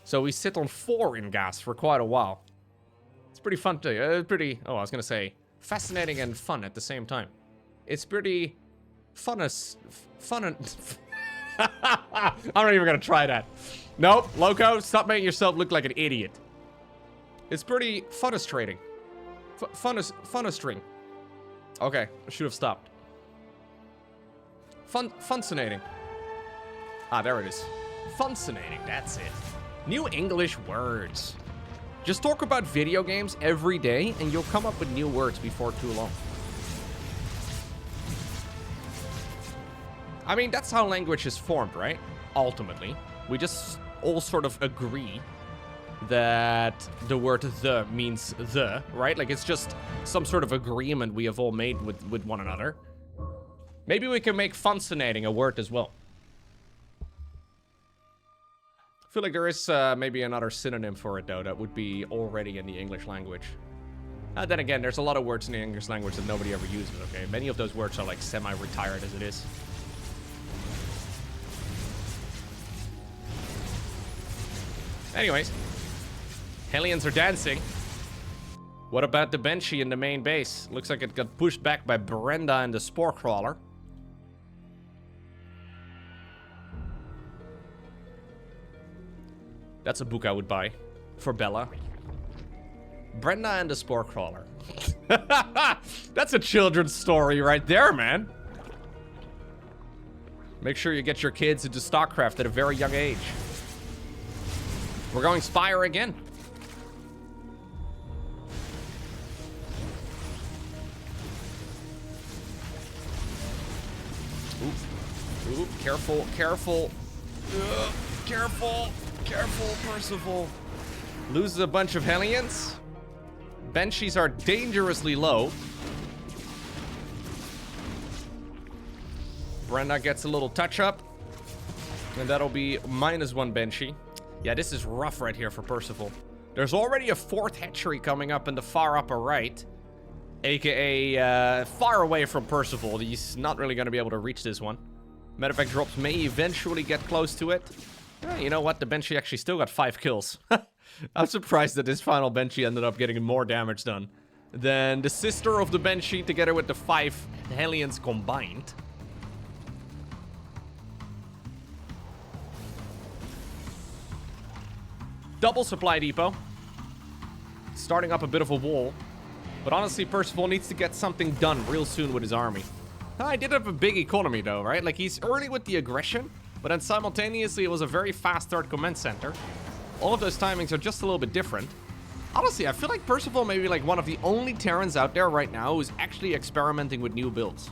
So we sit on 4 in gas for quite a while. It's pretty fun to, I was gonna say fascinating and fun at the same time. It's pretty fun and I'm not even gonna try that. Nope, Lowko, stop making yourself look like an idiot. It's pretty frustrating. Funistering. Okay, I should have stopped. Funcinating. Ah, there it is. Funcinating, that's it. New English words. Just talk about video games every day and you'll come up with new words before too long. I mean, that's how language is formed, right? Ultimately. We just all sort of agree that the word the means the, right? Like, it's just some sort of agreement we have all made with one another. Maybe we can make funcinating a word as well. I feel like there is maybe another synonym for it, though, that would be already in the English language. Then again, there's a lot of words in the English language that nobody ever uses, okay? Many of those words are, like, semi-retired as it is. Anyways, Hellions are dancing. What about the Banshee in the main base? Looks like it got pushed back by Brenda and the Spore Crawler. That's a book I would buy for Bella. Brenda and the Spore Crawler. That's a children's story right there, man. Make sure you get your kids into StarCraft at a very young age. We're going Spire again. Oop. Oop, careful, careful. Careful, careful, Percival. Loses a bunch of Hellions. Banshees are dangerously low. Brenda gets a little touch up. And that'll be -1 Banshee. Yeah, this is rough right here for Percival. There's already a 4th hatchery coming up in the far upper right. AKA far away from Percival. He's not really going to be able to reach this one. Medevac drops may eventually get close to it. You know what? The Banshee actually still got 5 kills. I'm surprised that this final Banshee ended up getting more damage done than the sister of the Banshee together with the 5 Hellions combined. Double supply depot. Starting up a bit of a wall. But honestly, Percival needs to get something done real soon with his army. I did have a big economy though, right? Like, he's early with the aggression, but then simultaneously it was a very fast 3rd command center. All of those timings are just a little bit different. Honestly, I feel like Percival may be like one of the only Terrans out there right now who's actually experimenting with new builds.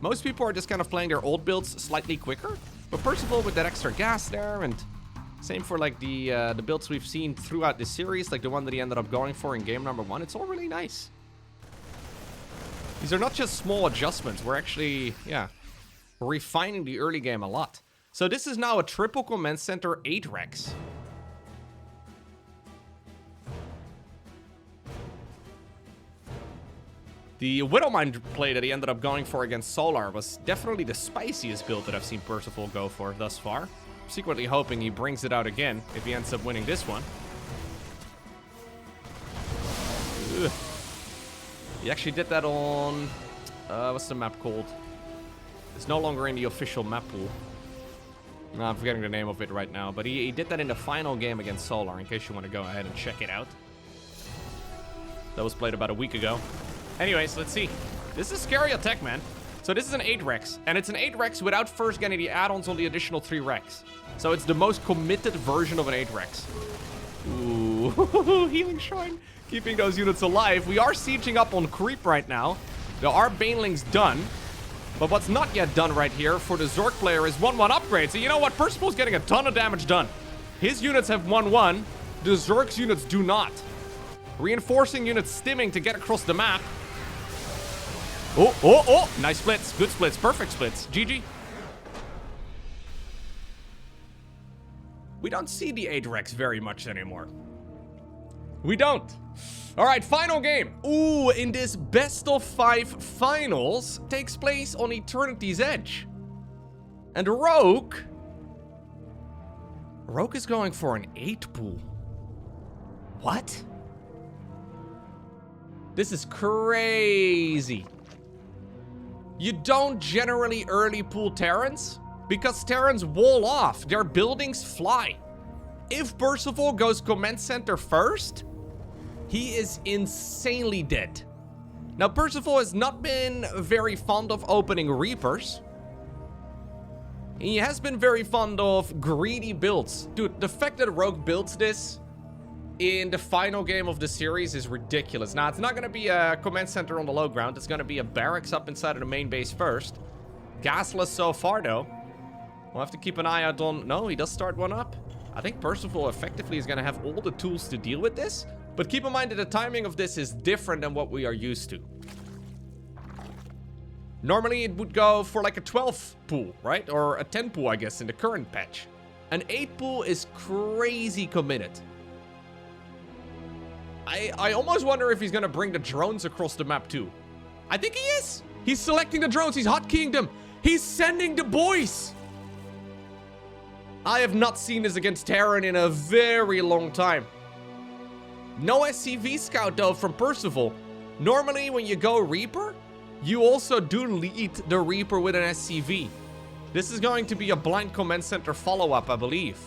Most people are just kind of playing their old builds slightly quicker, but Percival with that extra gas there and Same for like the builds we've seen throughout the series, like the one that he ended up going for in game number 1. It's all really nice. These are not just small adjustments. We're actually, yeah, refining the early game a lot. So this is now a triple command center 8 Rex. The Widowmine play that he ended up going for against Solar was definitely the spiciest build that I've seen Percival go for thus far. Secretly hoping he brings it out again if he ends up winning this one. Ugh. He actually did that on... what's the map called? It's no longer in the official map pool. No, I'm forgetting the name of it right now. But he did that in the final game against Solar, in case you want to go ahead and check it out. That was played about a week ago. Anyways, let's see. This is scary attack, man. So this is an 8 Rex, and it's an 8 Rex without first getting the add-ons on the additional 3 Rex. So it's the most committed version of an 8 Rex. Ooh, Healing Shrine. Keeping those units alive. We are sieging up on creep right now. There are Banelings done. But what's not yet done right here for the Zerg player is 1-1 upgrades. So you know what? Percival's getting a ton of damage done. His units have 1-1. The Zerg's units do not. Reinforcing units stimming to get across the map. Oh. Nice splits. Good splits. Perfect splits. GG. We don't see the 8 Rex very much anymore. We don't. All right, final game. Ooh, in this best of 5 finals takes place on Eternity's Edge. And Rogue is going for an 8 pool. What? This is crazy. You don't generally early pool Terrans because Terrans wall off. Their buildings fly. If Percival goes command center first, he is insanely dead. Now, Percival has not been very fond of opening Reapers. He has been very fond of greedy builds. Dude, the fact that Rogue builds this in the final game of the series is ridiculous. Now, it's not going to be a command center on the low ground. It's going to be a barracks up inside of the main base first. Gasless so far, though. We'll have to keep an eye out on... No, he does start one up. I think Percival effectively is going to have all the tools to deal with this. But keep in mind that the timing of this is different than what we are used to. Normally, it would go for like a 12 pool, right? Or a 10 pool, I guess, in the current patch. An 8 pool is crazy committed. I almost wonder if he's going to bring the drones across the map too. I think he is. He's selecting the drones. He's hotkeying them. He's sending the boys. I have not seen this against Terran in a very long time. No SCV scout though from Percival. Normally when you go Reaper, you also do lead the Reaper with an SCV. This is going to be a blind command center follow-up, I believe.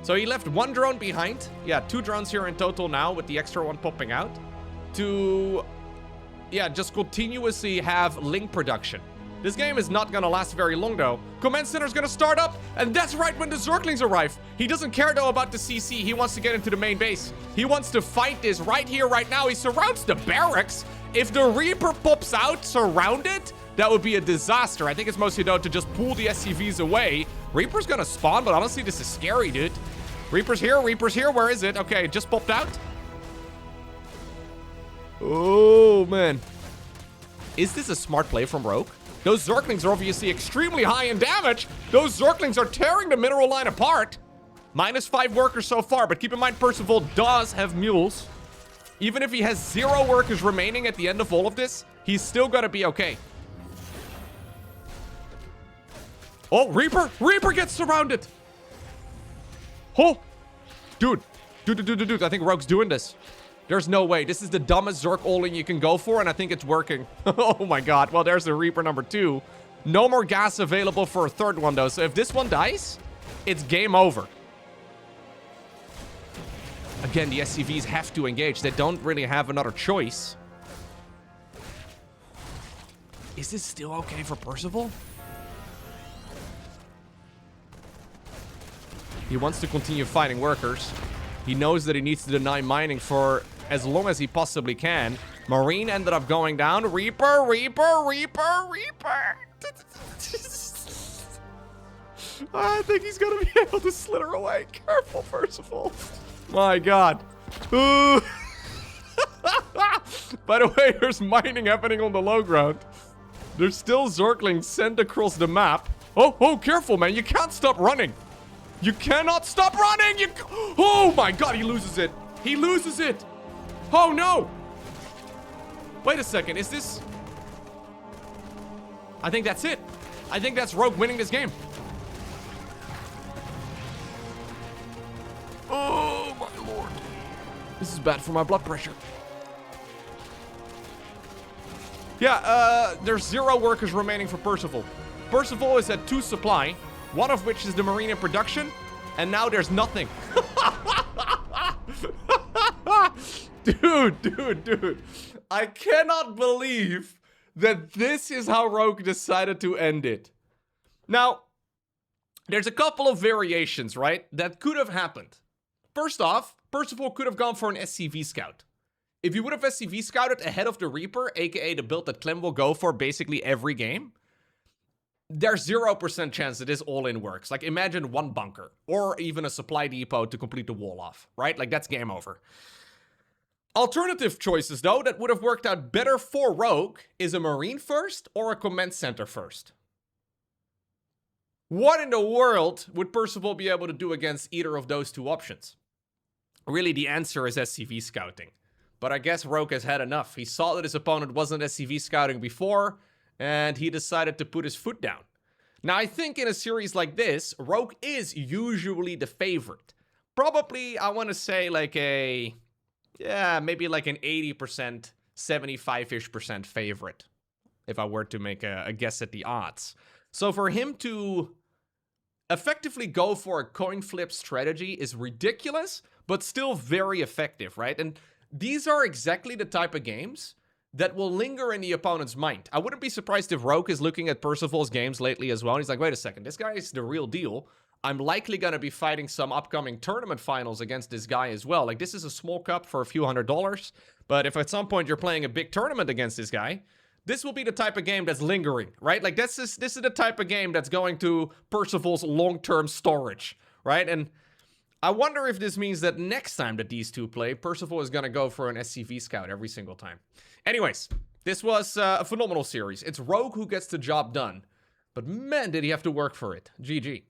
So he left 1 drone behind. Yeah, 2 drones here in total now with the extra one popping out. To, yeah, just continuously have link production. This game is not gonna last very long though. Command center's gonna start up, and that's right when the Zerglings arrive. He doesn't care though about the CC. He wants to get into the main base. He wants to fight this right here, right now. He surrounds the barracks. If the Reaper pops out surrounded, that would be a disaster. I think it's mostly though to just pull the SCVs away. Reaper's gonna spawn, but honestly, this is scary, dude. Reaper's here, where is it? Okay, it just popped out. Oh, man. Is this a smart play from Rogue? Those Zerglings are obviously extremely high in damage. Those Zerglings are tearing the mineral line apart. -5 workers so far, but keep in mind Percival does have mules. Even if he has 0 workers remaining at the end of all of this, he's still gonna be okay. Oh, Reaper! Reaper gets surrounded! Oh! Dude, I think Rogue's doing this. There's no way. This is the dumbest Zerg all-in you can go for, and I think it's working. Oh my god. Well, there's the Reaper number 2. No more gas available for a 3rd one, though. So if this one dies, it's game over. Again, the SCVs have to engage. They don't really have another choice. Is this still okay for Percival? He wants to continue fighting workers. He knows that he needs to deny mining for as long as he possibly can. Marine ended up going down. Reaper. I think he's gonna be able to slither away. Careful, Percival. My god. Ooh. By the way, there's mining happening on the low ground. There's still Zerglings sent across the map. Oh, careful, man. You can't stop running. You cannot stop running. Oh my god, he loses it. He loses it. Oh no. Wait a second, is this... I think that's it. I think that's Rogue winning this game. Oh my lord. This is bad for my blood pressure. Yeah, there's 0 workers remaining for Percival. Percival is at 2 supply, one of which is the Marine in production, and now there's nothing. Dude. I cannot believe that this is how Rogue decided to end it. Now, there's a couple of variations, right, that could have happened. First off, Percival could have gone for an SCV scout. If you would have SCV scouted ahead of the Reaper, aka the build that Clem will go for basically every game, there's 0% chance that this all-in works. Like, imagine 1 bunker, or even a supply depot to complete the wall off, right? Like, that's game over. Alternative choices, though, that would have worked out better for Rogue is a Marine first or a Command Center first. What in the world would Percival be able to do against either of those 2 options? Really, the answer is SCV scouting. But I guess Rogue has had enough. He saw that his opponent wasn't SCV scouting before, and he decided to put his foot down. Now, I think in a series like this, Rogue is usually the favorite. Probably, I want to say like a... yeah, maybe like an 80%, 75-ish% favorite. If I were to make a guess at the odds. So for him to effectively go for a coin flip strategy is ridiculous, but still very effective, right? And these are exactly the type of games that will linger in the opponent's mind. I wouldn't be surprised if Rogue is looking at Percival's games lately as well. And he's like, wait a second, this guy is the real deal. I'm likely going to be fighting some upcoming tournament finals against this guy as well. Like, this is a small cup for a few $100s. But if at some point you're playing a big tournament against this guy, this will be the type of game that's lingering, right? Like, this is the type of game that's going to Percival's long-term storage, right? And I wonder if this means that next time that these 2 play, Percival is going to go for an SCV scout every single time. Anyways, this was a phenomenal series. It's Rogue who gets the job done. But man, did he have to work for it. GG.